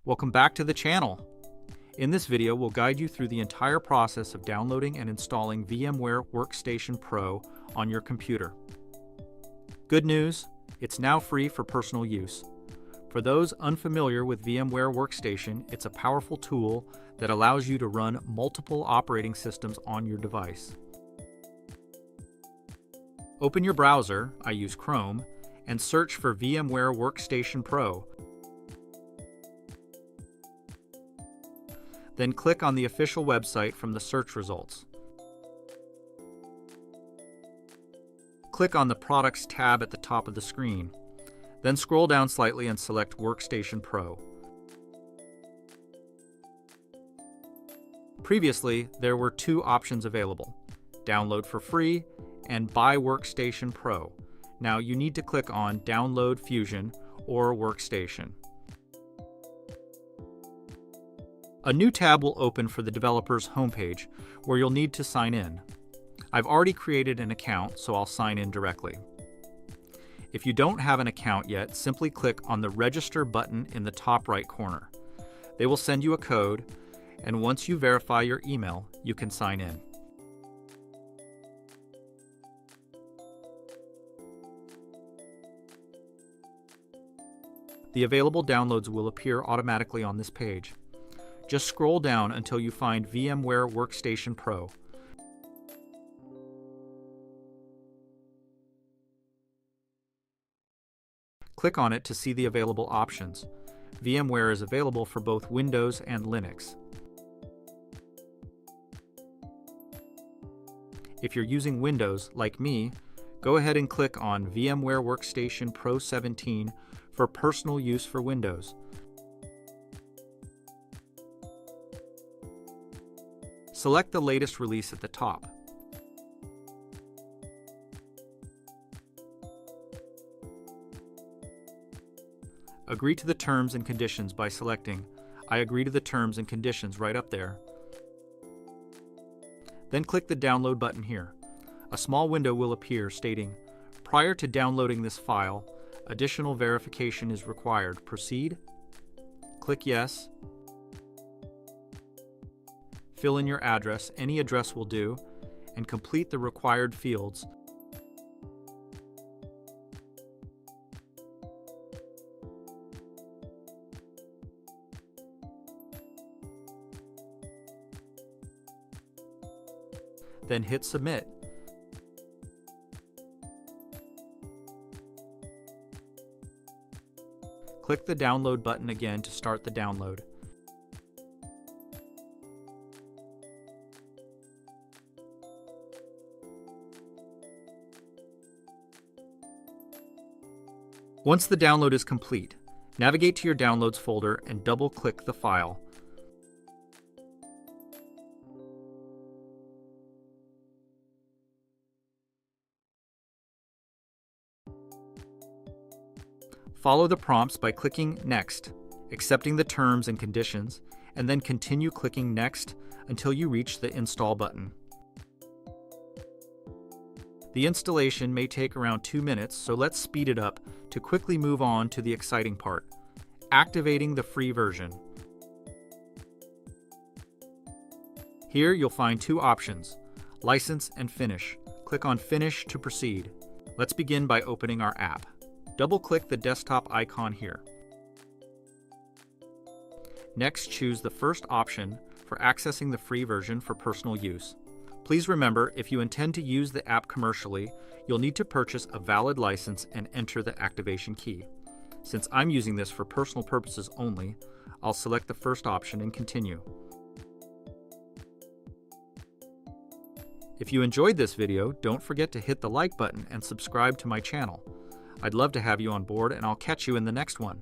Welcome back to the channel. In this video, we'll guide you through the entire process of downloading and installing VMware Workstation Pro on your computer. Good news, it's now free for personal use. For those unfamiliar with VMware Workstation, it's a powerful tool that allows you to run multiple operating systems on your device. Open your browser, I use Chrome, and search for VMware Workstation Pro. Then click on the official website from the search results. Click on the Products tab at the top of the screen. Then scroll down slightly and select Workstation Pro. Previously, there were two options available: Download for free and Buy Workstation Pro. Now you need to click on Download Fusion or Workstation. A new tab will open for the developer's homepage, where you'll need to sign in. I've already created an account, so I'll sign in directly. If you don't have an account yet, simply click on the Register button in the top right corner. They will send you a code, and once you verify your email, you can sign in. The available downloads will appear automatically on this page. Just scroll down until you find VMware Workstation Pro. Click on it to see the available options. VMware is available for both Windows and Linux. If you're using Windows, like me, go ahead and click on VMware Workstation Pro 17 for personal use for Windows. Select the latest release at the top. Agree to the terms and conditions by selecting I agree to the terms and conditions right up there. Then click the download button here. A small window will appear stating, prior to downloading this file, additional verification is required. Proceed? Click yes. Fill in your address, any address will do, and complete the required fields. Then hit Submit. Click the download button again to start the download. Once the download is complete, navigate to your Downloads folder and double-click the file. Follow the prompts by clicking Next, accepting the terms and conditions, and then continue clicking Next until you reach the Install button. The installation may take around 2 minutes, so let's speed it up to quickly move on to the exciting part: activating the free version. Here you'll find two options: License and Finish. Click on Finish to proceed. Let's begin by opening our app. Double-click the desktop icon here. Next, choose the first option for accessing the free version for personal use. Please remember, if you intend to use the app commercially, you'll need to purchase a valid license and enter the activation key. Since I'm using this for personal purposes only, I'll select the first option and continue. If you enjoyed this video, don't forget to hit the like button and subscribe to my channel. I'd love to have you on board, and I'll catch you in the next one.